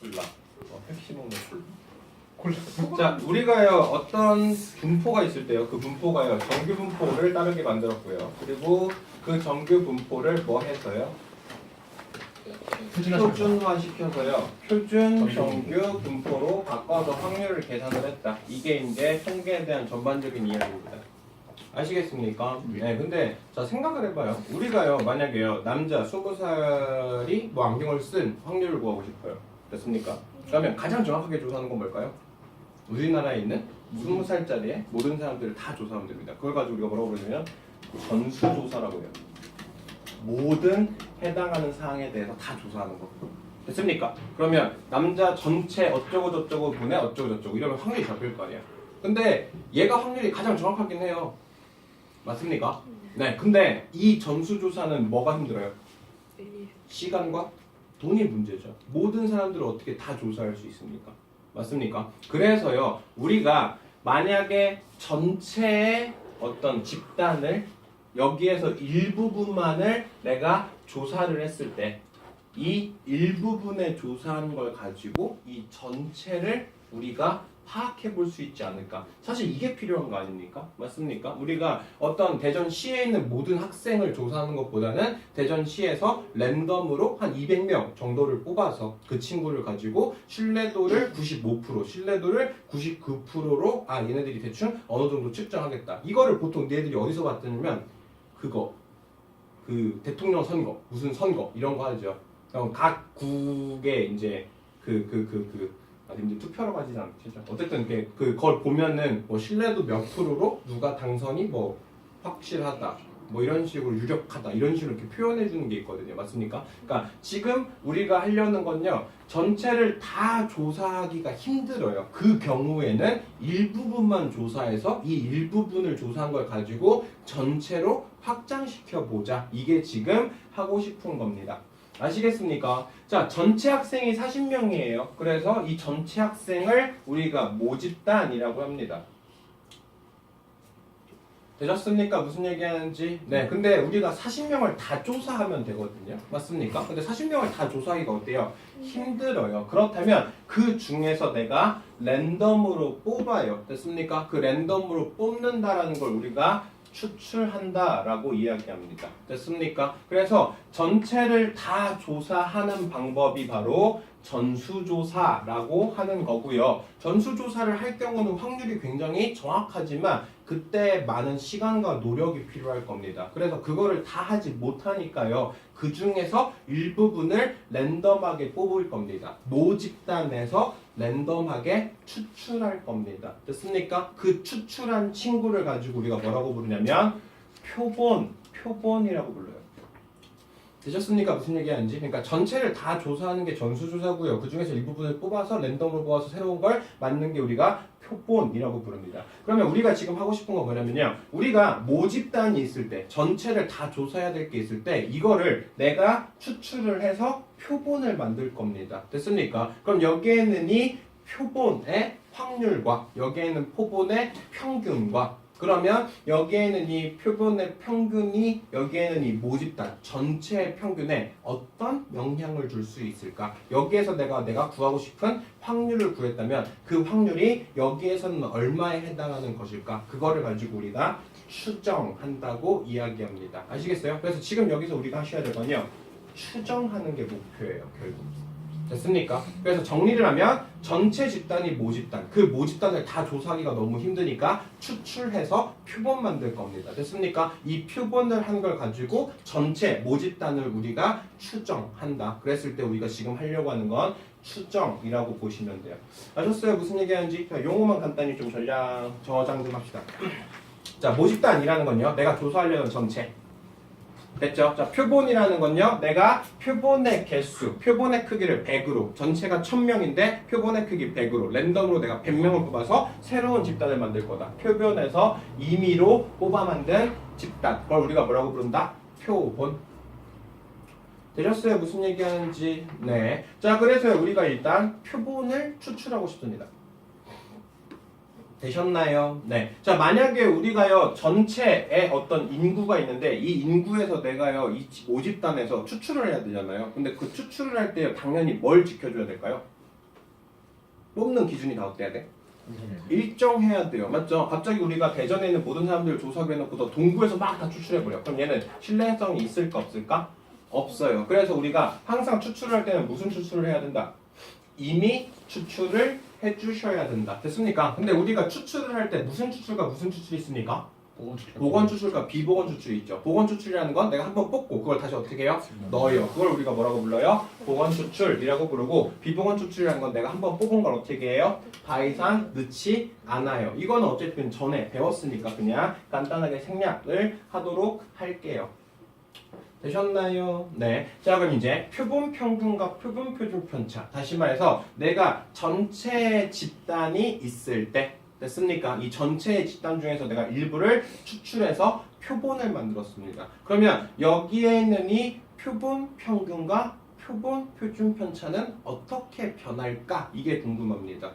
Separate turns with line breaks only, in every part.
콜라. 펩시 먹는 콜라. 자, 우리가요 어떤 분포가 있을 때요, 그 분포가요 정규 분포를 따르게 만들었고요. 그리고 그 정규 분포를 뭐 해서요? 표준화 시켜서요. 표준 정규 분포로 바꿔서 확률을 계산을 했다. 이게 이제 통계에 대한 전반적인 이야기입니다. 아시겠습니까? 네, 근데 자 생각을 해봐요. 우리가요 만약에요 남자 20살이 뭐 안경을 쓴 확률을 구하고 싶어요. 됐습니까? 그러면 가장 정확하게 조사하는 건 뭘까요? 우리나라에 있는 20살짜리의 모든 사람들을 다 조사하면 됩니다. 그걸 가지고 우리가 뭐라고 그러냐면 전수조사라고 해요. 모든 해당하는 사항에 대해서 다 조사하는 거. 됐습니까? 그러면 남자 전체 어쩌고 저쩌고 분의 어쩌고 저쩌고 이러면 확률이 잡힐 거 아니야. 근데 얘가 확률이 가장 정확하긴 해요. 맞습니까? 네. 근데 이 전수조사는 뭐가 힘들어요? 시간과 돈이 문제죠. 모든 사람들을 어떻게 다 조사할 수 있습니까? 맞습니까? 그래서요 우리가 만약에 전체의 어떤 집단을 여기에서 일부분만을 내가 조사를 했을 때 이 일부분에 조사한 걸 가지고 이 전체를 우리가 파악해 볼 수 있지 않을까. 사실 이게 필요한 거 아닙니까? 맞습니까? 우리가 어떤 대전시에 있는 모든 학생을 조사하는 것보다는 대전시에서 랜덤으로 한 200명 정도를 뽑아서 그 친구를 가지고 신뢰도를 95%, 신뢰도를 99%로 얘네들이 대충 어느 정도 측정하겠다. 이거를 보통 얘네들이 어디서 봤냐면 그거 그 대통령 선거, 무슨 선거 이런 거 하죠. 그럼 각 국의 이제 님들 투표로 가지 않겠죠. 어쨌든 그걸 보면은 뭐 신뢰도 몇 프로로 누가 당선이 뭐 확실하다, 뭐 이런 식으로 유력하다 이런 식으로 이렇게 표현해 주는 게 있거든요. 맞습니까? 그러니까 지금 우리가 하려는 건요 전체를 다 조사하기가 힘들어요. 그 경우에는 일부분만 조사해서 이 일부분을 조사한 걸 가지고 전체로 확장시켜 보자. 이게 지금 하고 싶은 겁니다. 아시겠습니까? 자, 전체 학생이 40명이에요. 그래서 이 전체 학생을 우리가 모집단이라고 합니다. 되셨습니까? 무슨 얘기하는지? 네, 근데 우리가 40명을 다 조사하면 되거든요. 맞습니까? 근데 40명을 다 조사하기가 어때요? 힘들어요. 그렇다면 그 중에서 내가 랜덤으로 뽑아요. 됐습니까? 그 랜덤으로 뽑는다라는 걸 우리가 추출한다라고 이야기합니다. 됐습니까? 그래서 전체를 다 조사하는 방법이 바로 전수조사라고 하는 거고요. 전수조사를 할 경우는 확률이 굉장히 정확하지만 그때 많은 시간과 노력이 필요할 겁니다. 그래서 그거를 다 하지 못하니까요. 그 중에서 일부분을 랜덤하게 뽑을 겁니다. 모집단에서 랜덤하게 추출할 겁니다. 됐습니까? 그 추출한 친구를 가지고 우리가 뭐라고 부르냐면 표본이라고 불러요. 되셨습니까? 무슨 얘기하는지? 그러니까 전체를 다 조사하는 게 전수조사고요. 그 중에서 일부분을 뽑아서 랜덤으로 뽑아서 새로운 걸 만든 게 우리가 표본이라고 부릅니다. 그러면 우리가 지금 하고 싶은 건 뭐냐면요. 우리가 모집단이 있을 때, 전체를 다 조사해야 될 게 있을 때 이거를 내가 추출을 해서 표본을 만들 겁니다. 됐습니까? 그럼 여기에는 이 표본의 확률과 여기에는 표본의 평균과 그러면 여기에는 이 표본의 평균이 여기에는 이 모집단 전체의 평균에 어떤 영향을 줄 수 있을까? 여기에서 내가 구하고 싶은 확률을 구했다면 그 확률이 여기에서는 얼마에 해당하는 것일까? 그거를 가지고 우리가 추정한다고 이야기합니다. 아시겠어요? 그래서 지금 여기서 우리가 하셔야 될 건요. 추정하는 게 목표예요. 결국. 됐습니까? 그래서 정리를 하면 전체 집단이 모집단, 그 모집단을 다 조사하기가 너무 힘드니까 추출해서 표본 만들 겁니다. 됐습니까? 이 표본을 한 걸 가지고 전체 모집단을 우리가 추정한다. 그랬을 때 우리가 지금 하려고 하는 건 추정이라고 보시면 돼요. 아셨어요? 무슨 얘기하는지? 용어만 간단히 좀 저장 좀 합시다. 자, 모집단이라는 건요. 내가 조사하려는 전체. 됐죠? 자, 표본이라는 건요. 내가 표본의 개수, 표본의 크기를 100으로, 전체가 1000명인데 표본의 크기 100으로, 랜덤으로 내가 100명을 뽑아서 새로운 집단을 만들 거다. 표본에서 임의로 뽑아 만든 집단. 그걸 우리가 뭐라고 부른다? 표본. 되셨어요? 무슨 얘기하는지? 네. 자, 그래서 우리가 일단 표본을 추출하고 싶습니다. 되셨나요? 네. 자, 만약에 우리가요, 전체에 어떤 인구가 있는데, 이 인구에서 내가요, 이 모집단에서 추출을 해야 되잖아요. 근데 그 추출을 할 때 당연히 뭘 지켜줘야 될까요? 뽑는 기준이 다 어때야 돼? 일정해야 돼요. 맞죠? 갑자기 우리가 대전에 있는 모든 사람들 조사를 해놓고 너 동구에서 막 다 추출해버려. 그럼 얘는 신뢰성이 있을까 없을까? 없어요. 그래서 우리가 항상 추출을 할 때는 무슨 추출을 해야 된다? 이미 추출을 해주셔야 된다. 됐습니까? 근데 우리가 추출을 할 때 무슨 추출과 무슨 추출이 있습니까? 보건 추출과 비보건 추출이 있죠. 보건 추출이라는 건 내가 한번 뽑고 그걸 다시 어떻게 해요? 넣어요. 그걸 우리가 뭐라고 불러요? 보건 추출이라고 부르고, 비보건 추출이라는 건 내가 한번 뽑은 걸 어떻게 해요? 더 이상 넣지 않아요. 이거는 어쨌든 전에 배웠으니까 그냥 간단하게 생략을 하도록 할게요. 되셨나요? 네. 자, 그럼 이제 표본 평균과 표본 표준 편차. 다시 말해서 내가 전체 집단이 있을 때, 됐습니까? 이 전체의 집단 중에서 내가 일부를 추출해서 표본을 만들었습니다. 그러면 여기에 있는 이 표본 평균과 표본 표준 편차는 어떻게 변할까? 이게 궁금합니다.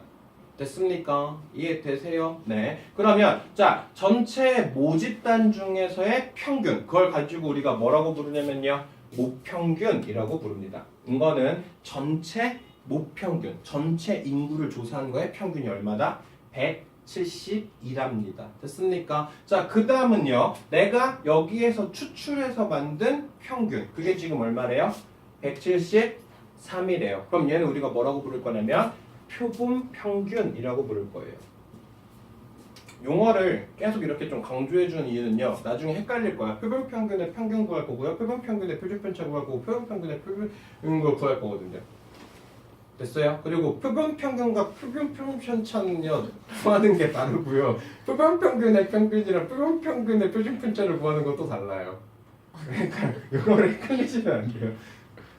됐습니까? 이해되세요? 네. 그러면 자, 전체 모집단 중에서의 평균, 그걸 가지고 우리가 뭐라고 부르냐면요, 모평균이라고 부릅니다. 이거는 전체 모평균, 전체 인구를 조사한 거의 평균이 얼마다? 172랍니다. 됐습니까? 자, 그 다음은요, 내가 여기에서 추출해서 만든 평균, 그게 지금 얼마래요? 173이래요. 그럼 얘는 우리가 뭐라고 부를 거냐면 표본 평균이라고 부를 거예요. 용어를 계속 이렇게 좀 강조해 주는 이유는요, 나중에 헷갈릴 거야. 표본 평균의 평균 구할 거고요, 표본 평균의 표준 편차 구할 거고, 표본 평균의 표준 걸 구할 거거든요. 됐어요? 그리고 표본 평균과 표본 편차는요, 구하는 게 다르고요, 표본 평균의 평균이랑 표본 평균의 표준 편차를 구하는 것도 달라요. 그러니까 이거를 헷갈리시면 안 돼요.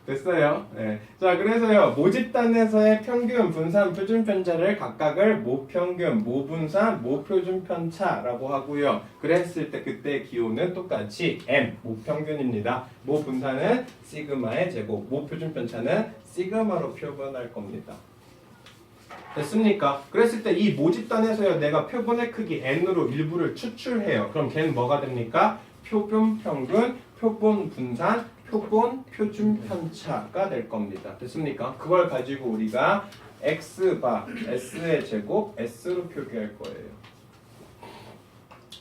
됐어요? 네. 자, 그래서요, 모집단에서의 평균, 분산, 표준 편차를 각각을 모평균, 모분산, 모표준 편차라고 하고요. 그랬을 때 그때의 기호는 똑같이 M, 모평균입니다. 모분산은 시그마의 제곱, 모표준 편차는 시그마로 표현할 겁니다. 됐습니까? 그랬을 때 이 모집단에서요, 내가 표본의 크기 N으로 일부를 추출해요. 그럼 걔는 뭐가 됩니까? 표본 평균, 표본 분산, 표본 표준 편차가 될 겁니다. 됐습니까? 그걸 가지고 우리가 X바 S의 제곱 S로 표기할 거예요.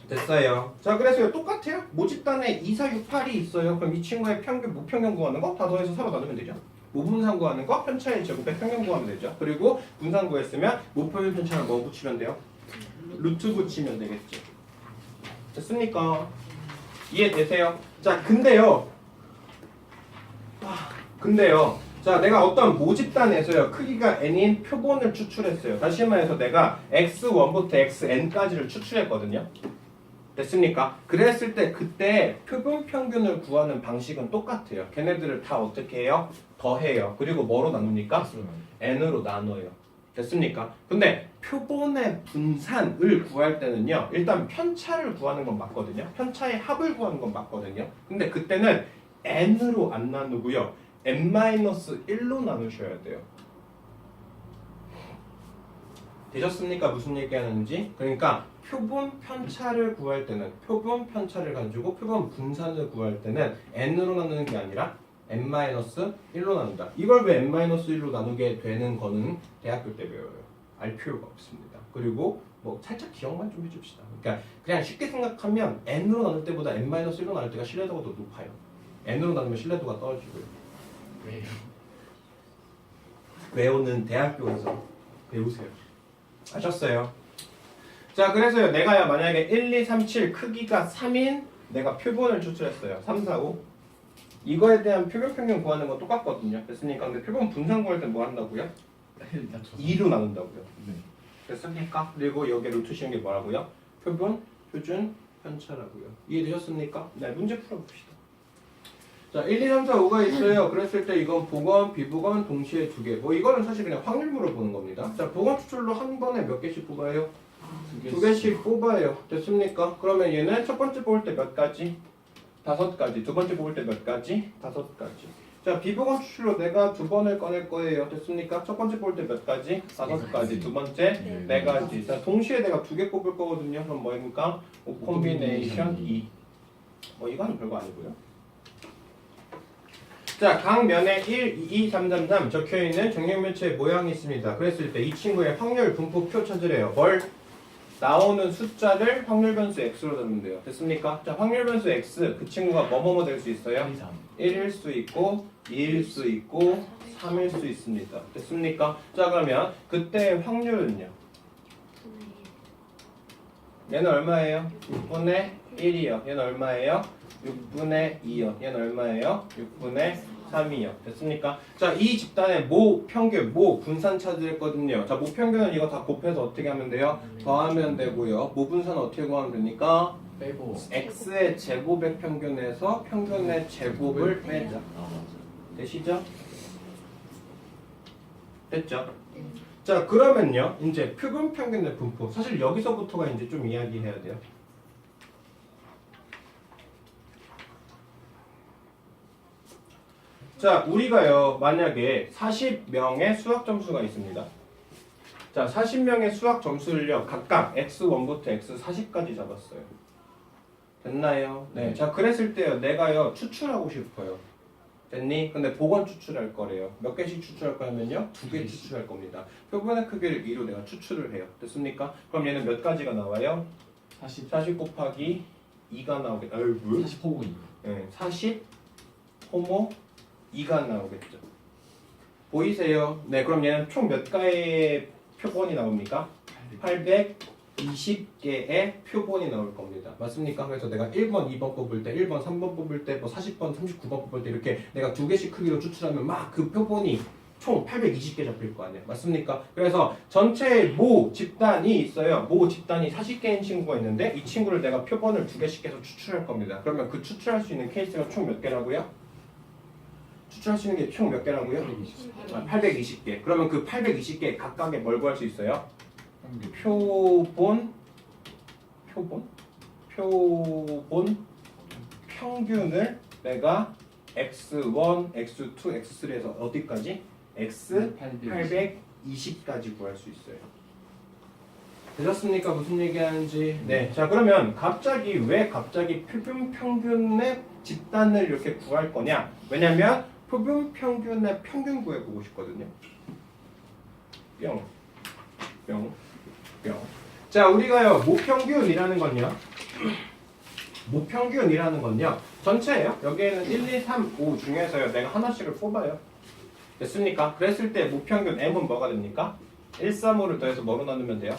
됐어요. 자, 그래서 똑같아요. 모집단에 2, 4, 6, 8이 있어요. 그럼 이 친구의 평균, 모평균 구하는 거 다 더해서 서로 나누면 되죠. 모분산 구하는 거 편차의 제곱에 평균 구하면 되죠. 그리고 분산 구했으면 모표준 편차를 뭐 붙이면 돼요? 루트 붙이면 되겠죠. 됐습니까? 이해되세요? 자, 근데요. 자, 내가 어떤 모집단에서요, 크기가 n인 표본을 추출했어요. 다시 말해서 내가 x1부터 xn까지를 추출했거든요. 됐습니까? 그랬을 때 그때 표본 평균을 구하는 방식은 똑같아요. 걔네들을 다 어떻게 해요? 더해요. 그리고 뭐로 나눕니까? n으로 나눠요. 됐습니까? 근데 표본의 분산을 구할 때는요, 일단 편차를 구하는 건 맞거든요. 편차의 합을 구하는 건 맞거든요. 근데 그때는 n으로 안 나누고요, n-1로 나누셔야 돼요. 되셨습니까? 무슨 얘기하는지? 그러니까 표본 편차를 구할 때는, 표본 편차를 가지고 표본 분산을 구할 때는 n으로 나누는 게 아니라 n-1로 나눈다. 이걸 왜 n-1로 나누게 되는 거는 대학교 때 배워요. 알 필요가 없습니다. 그리고 뭐 살짝 기억만 좀 해줍시다. 그러니까 그냥 쉽게 생각하면 n으로 나눌 때보다 n-1로 나눌 때가 신뢰도가 더 높아요. n으로 나누면 신뢰도가 떨어지고요.
왜요?
외우는 대학교에서 배우세요. 아셨어요? 자, 그래서요, 내가요, 만약에 1, 2, 3, 7 크기가 3인 내가 표본을 추출했어요. 3, 4, 5. 이거에 대한 표본 평균 구하는 건 똑같거든요. 됐습니까? 근데 표본 분산 구할 때 뭐 한다고요? 2로 나눈다고요.
네.
됐습니까? 그리고 여기에 루트 씌운 게 뭐라고요? 표본 표준 편차라고요. 이해되셨습니까? 네, 문제 풀어봅시다. 자, 1, 2, 3, 4, 5가 있어요. 그랬을 때 이건 보건, 비보건 동시에 2개. 뭐 이거는 사실 그냥 확률물을 보는 겁니다. 자, 보건 추출로 한 번에 몇 개씩 뽑아요? 2개씩 뽑아요. 됐습니까? 그러면 얘는 첫 번째 뽑을 때 몇 가지? 5가지. 두 번째 뽑을 때 몇 가지? 5가지. 자, 비보건 추출로 내가 2번을 꺼낼 거예요. 됐습니까? 첫 번째 뽑을 때 몇 가지? 5가지. 두 번째 4가지. 자, 동시에 내가 2개 뽑을 거거든요. 그럼 뭐입니까? 콤비네이션 2. 뭐 이거는 별거 아니고요. 자, 각 면에 1, 2, 3, 3, 3 적혀있는 정육면체의 모양이 있습니다. 그랬을 때 이 친구의 확률 분포표 찾으래요. 뭘? 나오는 숫자를 확률 변수 x로 잡으면 돼요. 됐습니까? 자, 확률 변수 x 그 친구가 뭐뭐뭐 될 수 있어요?
2, 3.
1일 수 있고 2일 수 있고 3일 수 있습니다. 됐습니까? 자, 그러면 그때의 확률은요? 얘는 얼마예요? 6분의 1이요. 얘는 얼마예요? 6분의 2요. 얘는 얼마예요? 6분의 3이요. 됐습니까? 자, 이 집단의 모 평균, 모 분산 찾으랬거든요. 자, 모 평균은 이거 다 곱해서 어떻게 하면 돼요? 더하면 되고요. 모 분산은 어떻게 구하면 됩니까?
빼고.
x의 제곱의 평균에서 평균의 제곱을 빼자. 되시죠? 됐죠? 자, 그러면요. 이제 표본 평균의 분포. 사실 여기서부터가 이제 좀 이야기해야 돼요. 자, 우리가요. 만약에 40명의 수학 점수가 있습니다. 자, 40명의 수학 점수를요. 각각 x1부터 x40까지 잡았어요. 됐나요? 네. 자, 그랬을 때요. 내가요. 추출하고 싶어요. 됐니? 근데 복원 추출할 거래요. 몇 개씩 추출할 거냐면요. 2개 추출할 겁니다. 표본의 크기를 2로 내가 추출을 해요. 됐습니까? 그럼 얘는 몇 가지가 나와요? 40 곱하기 2가 나오겠다. 아이고.
40 호구 2.
네, 40 호모 2가 나오겠죠. 보이세요? 네, 그럼 얘는 총 몇 가의 표본이 나옵니까? 820개의 표본이 나올 겁니다. 맞습니까? 그래서 내가 1번, 2번 뽑을 때, 1번, 3번 뽑을 때, 뭐 40번, 39번 뽑을 때 이렇게 내가 2개씩 크기로 추출하면 막 그 표본이 총 820개 잡힐 거 아니에요. 맞습니까? 그래서 전체 모 집단이 있어요. 모 집단이 40개인 친구가 있는데 이 친구를 내가 표본을 2개씩 해서 추출할 겁니다. 그러면 그 추출할 수 있는 케이스가 총 몇 개라고요? 추출할 수 있는 게 총 몇 개라고요? 820개. 그러면 그 820개 각각의 뭘 구할 수 있어요? 표본 평균을 내가 x1, x2, x3에서 어디까지? x 820까지 구할 수 있어요. 되셨습니까? 무슨 얘기하는지. 네. 자, 그러면 왜 갑자기 표본 평균의 집단을 이렇게 구할 거냐? 왜냐면 표본 평균의 평균 구해보고 싶거든요. 뿅. 자, 우리가요, 모평균이라는 건요, 전체예요. 여기에는 1, 2, 3, 5 중에서요, 내가 하나씩을 뽑아요. 됐습니까? 그랬을 때 모평균 M은 뭐가 됩니까? 1, 3, 5를 더해서 뭐로 나누면 돼요?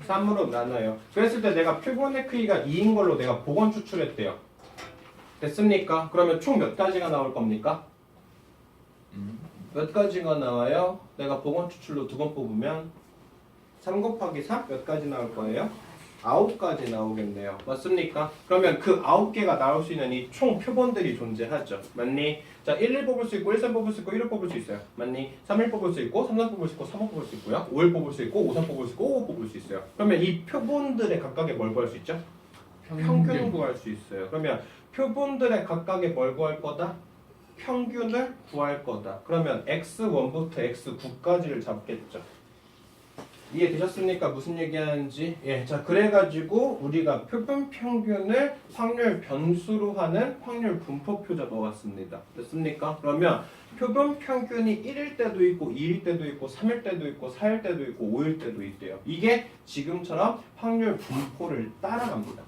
3으로 나눠요. 그랬을 때 내가 표본의 크기가 2인 걸로 내가 복원 추출했대요. 됐습니까? 그러면 총 몇 가지가 나올 겁니까? 몇 가지가 나와요? 내가 복원 추출로 2번 뽑으면 3 곱하기 3 몇 가지 나올 거예요? 9가지 나오겠네요. 맞습니까? 그러면 그 9개가 나올 수 있는 이 총 표본들이 존재하죠. 맞니? 자, 1, 1 뽑을 수 있고 1, 3 뽑을 수 있고 1을 뽑을 수 있어요. 맞니? 3, 1 뽑을 수 있고 3, 3 뽑을 수 있고 3, 5 뽑을 수 있고요. 5, 1 뽑을 수 있고 5, 3 뽑을 수 있고 5, 5 뽑을 수 있어요. 그러면 이 표본들의 각각의 뭘 구할 수 있죠? 평균 구할 수 있어요. 그러면 표본들의 각각의 뭘 구할 거다? 평균을 구할 거다. 그러면 x1부터 x9까지를 잡겠죠. 이해되셨습니까? 무슨 얘기하는지. 예, 자, 그래가지고 우리가 표본 평균을 확률 변수로 하는 확률 분포표 잡아왔습니다. 됐습니까? 그러면 표본 평균이 1일 때도 있고 2일 때도 있고 3일 때도 있고 4일 때도 있고 5일 때도 있대요. 이게 지금처럼 확률 분포를 따라갑니다.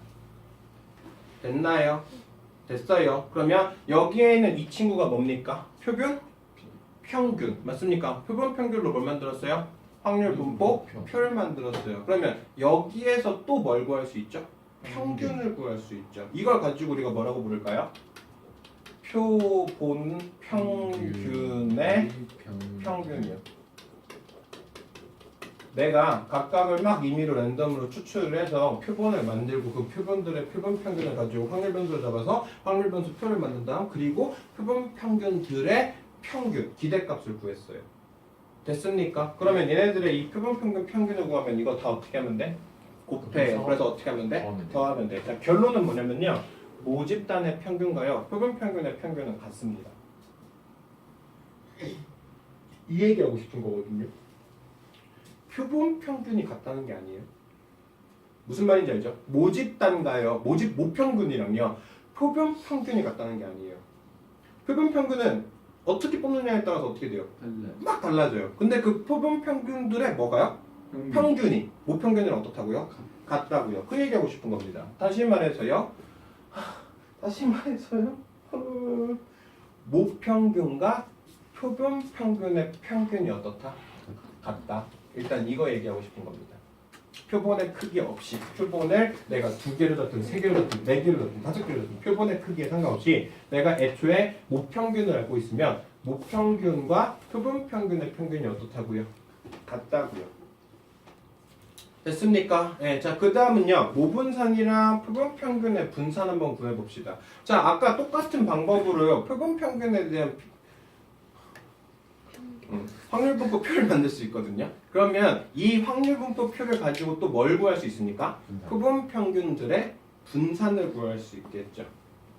됐나요? 됐어요. 그러면 여기에는 이 친구가 뭡니까? 표본 평균. 맞습니까? 표본 평균로 뭘 만들었어요? 확률 분포 표를 만들었어요. 그러면 여기에서 또 뭘 구할 수 있죠? 평균을 구할 수 있죠. 이걸 가지고 우리가 뭐라고 부를까요? 표본 평균의 평균이요. 내가 각각을 막 임의로 랜덤으로 추출을 해서 표본을 만들고 그 표본들의 표본 평균을 가지고 확률 변수를 잡아서 확률 변수 표를 만든 다음 그리고 표본 평균들의 평균 기대값을 구했어요. 됐습니까? 그러면 얘네들의 이 표본 평균 평균을 구하면 이거 다 어떻게 하면 돼? 곱해요. 그래서 어떻게 하면 돼? 더하면 돼. 자, 결론은 뭐냐면요. 모집단의 평균과요. 표본 평균의 평균은 같습니다. 이 얘기하고 싶은 거거든요. 표본 평균이 같다는 게 아니에요. 무슨 말인지 알죠? 모집단과요. 모평균이랑요. 표본 평균이 같다는 게 아니에요. 표본 평균은 어떻게 뽑느냐에 따라서 어떻게 돼요?
달라.
막 달라져요. 근데 그 표본 평균들의 뭐가요? 평균이 모평균이랑 어떻다고요? 같다고요. 그 얘기하고 싶은 겁니다. 다시 말해서요. 모평균과 표본 평균의 평균이 어떻다? 같다. 일단 이거 얘기하고 싶은 겁니다. 표본의 크기 없이 표본을 내가 2개를 줬든 3개를 줬든 4개를 줬든 5개를 줬든 표본의 크기에 상관없이 내가 애초에 모평균을 알고 있으면 모평균과 표본 평균의 평균이 어떻다고요? 같다고요. 됐습니까? 네, 자, 그 다음은요, 모분산이랑 표본 평균의 분산 한번 구해봅시다. 자, 아까 똑같은 방법으로요, 표본 평균에 대한 확률분포 표를 만들 수 있거든요. 그러면 이 확률분포 표를 가지고 또 뭘 구할 수 있습니까? 표본 평균들의 분산을 구할 수 있겠죠.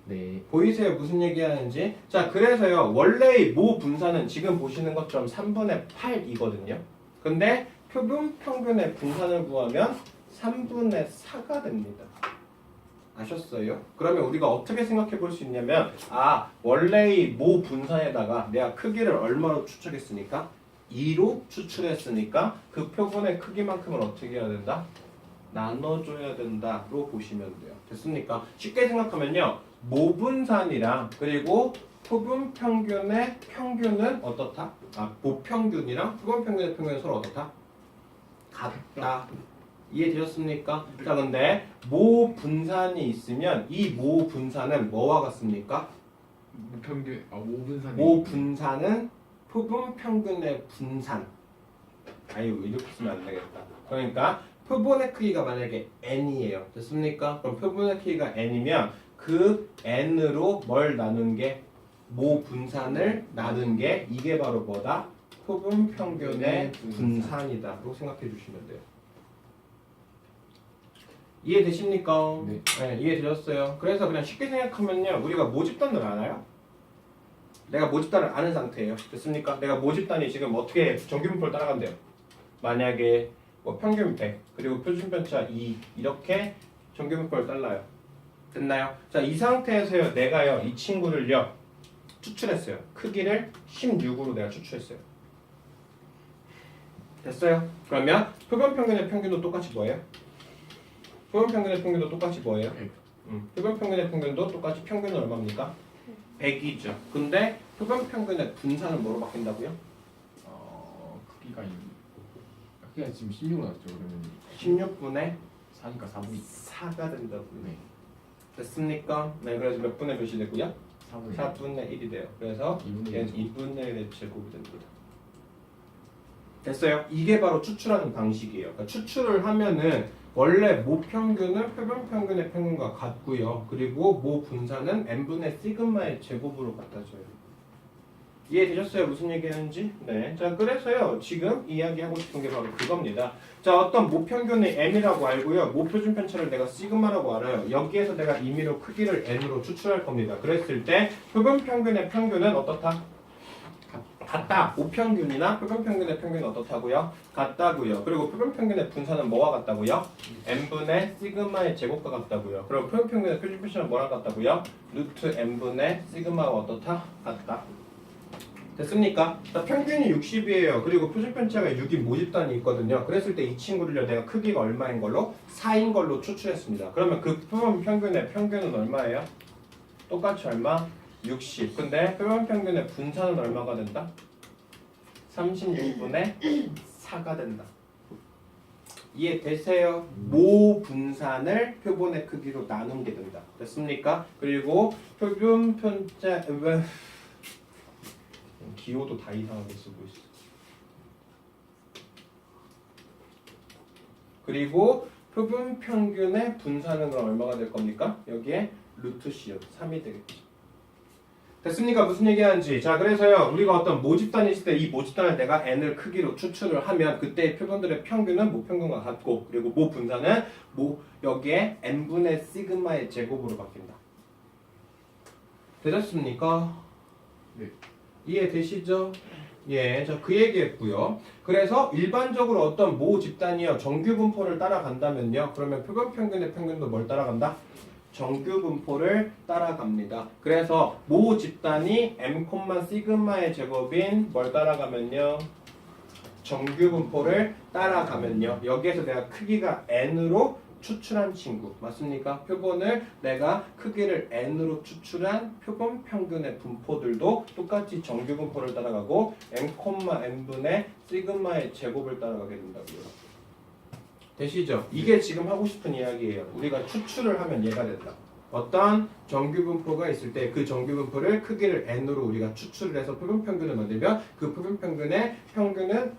네.
보이세요? 무슨 얘기하는지? 자, 그래서요, 원래의 모 분산은 지금 보시는 것처럼 3분의 8이거든요. 근데 표본 평균의 분산을 구하면 3분의 4가 됩니다. 아셨어요? 그러면 우리가 어떻게 생각해 볼 수 있냐면, 원래의 모 분산에다가 내가 크기를 얼마로 추측했으니까 2로 추출했으니까 그 표본의 크기만큼은 어떻게 해야 된다? 나눠줘야 된다로 보시면 돼요. 됐습니까? 쉽게 생각하면요, 모 분산이랑 그리고 표본 평균의 평균은 어떻다? 모평균이랑 표본 평균의 평균은 서로 어떻다? 같다. 이해되셨습니까? 자, 근데 모 분산이 있으면 이 모 분산은 뭐와 같습니까?
평균 모분산.
모 분산은 표본 평균의 분산. 아유, 이렇게 쓰면 안 되겠다. 그러니까 표본의 크기가 만약에 n이에요. 됐습니까? 그럼 표본의 크기가 n이면 그 n으로 뭘 나눈 게 모 분산을 나눈 게 이게 바로 뭐다? 표본 평균의 분산이다. 라고 생각해 주시면 돼요. 이해되십니까?
네.
네, 이해되셨어요. 그래서 그냥 쉽게 생각하면요, 우리가 모집단을 알아요? 내가 모집단을 아는 상태예요. 됐습니까? 내가 모집단이 지금 어떻게 정규분포를 따라간대요. 만약에 뭐 평균 100 그리고 표준편차 2 이렇게 정규분포를 따라요. 됐나요? 자, 이 상태에서요, 내가요 이 친구를요 추출했어요. 크기를 16으로 내가 추출했어요. 됐어요? 그러면 표본 평균의 평균도 똑같이 뭐예요? 표본 평균의 평균도 똑같이 뭐예요? 표본 평균의 평균도 똑같이 평균은 얼마입니까? 100이죠. 근데 표본 평균의 분산은 뭐로 바뀐다고요?
크기가 지금 16 나왔죠. 그러면
16분의
4니까 4분의
4가 된다고요.
네.
됐습니까? 네, 그래서 몇 분의 몇이 되고요?
4분의
4분의 1이 돼요. 그래서
2분의
얘는
1.
2분의 1의 제곱이 됩니다. 됐어요? 이게 바로 추출하는 방식이에요. 그러니까 추출을 하면은 원래 모 평균은 표본 평균의 평균과 같고요. 그리고 모 분산은 n분의 시그마의 제곱으로 같아져요. 이해되셨어요? 무슨 얘기하는지? 네. 자, 그래서요, 지금 이야기하고 싶은 게 바로 그겁니다. 자, 어떤 모평균이 m이라고 알고요. 모표준 편차를 내가 시그마라고 알아요. 여기에서 내가 임의로 크기를 n으로 추출할 겁니다. 그랬을 때 표본 평균의 평균은 어떻다? 같다. 모평균이나 표본 평균의 평균은 어떻다고요? 같다고요. 그리고 표본 평균의 분산은 뭐와 같다고요? n분의 시그마의 제곱과 같다고요. 그리고 표본 평균의 표준 편차는 뭐랑 같다고요? 루트 n분의 시그마와 어떻다? 같다. 됐습니까? 자, 평균이 60이에요. 그리고 표준 편차가 6인 모집단이 있거든요. 그랬을 때 이 친구를요, 내가 크기가 얼마인 걸로? 4인 걸로 추출했습니다. 그러면 그 표본 평균의 평균은 얼마예요? 똑같이 얼마? 60. 근데 표본 평균의 분산은 얼마가 된다? 36분의 4가 된다. 이해되세요? 모 분산을 표본의 크기로 나눈 게 된다. 됐습니까? 그리고 표본 편차 기호도 다 이상하게 쓰고 있어. 그리고 표본 평균의 분산은 얼마가 될 겁니까? 여기에 루트 C요. 3이 되겠죠. 됐습니까? 무슨 얘기하는지. 자, 그래서요, 우리가 어떤 모집단이 있을 때 이 모집단을 내가 n을 크기로 추출을 하면 그때 표본들의 평균은 모평균과 같고, 그리고 모 분산은 여기에 n분의 시그마의 제곱으로 바뀐다. 되셨습니까?
네.
이해되시죠? 예, 자, 그 얘기했고요. 그래서 일반적으로 어떤 모 집단이요 정규 분포를 따라간다면요, 그러면 표본 평균의 평균도 뭘 따라간다? 정규 분포를 따라갑니다. 그래서 모 집단이 m, 시그마의 제곱인 뭘 따라가면요? 정규 분포를 따라가면요. 여기에서 내가 크기가 n으로 추출한 친구 맞습니까? 표본을 내가 크기를 n으로 추출한 표본 평균의 분포들도 똑같이 정규 분포를 따라가고 m, n분의 시그마의 제곱을 따라가게 된다고요. 되시죠? 이게 지금 하고 싶은 이야기예요. 우리가 추출을 하면 얘가 된다. 어떤 정규 분포가 있을 때 그 정규 분포를 크기를 n으로 우리가 추출을 해서 표본 평균을 만들면 그 표본 평균의 평균은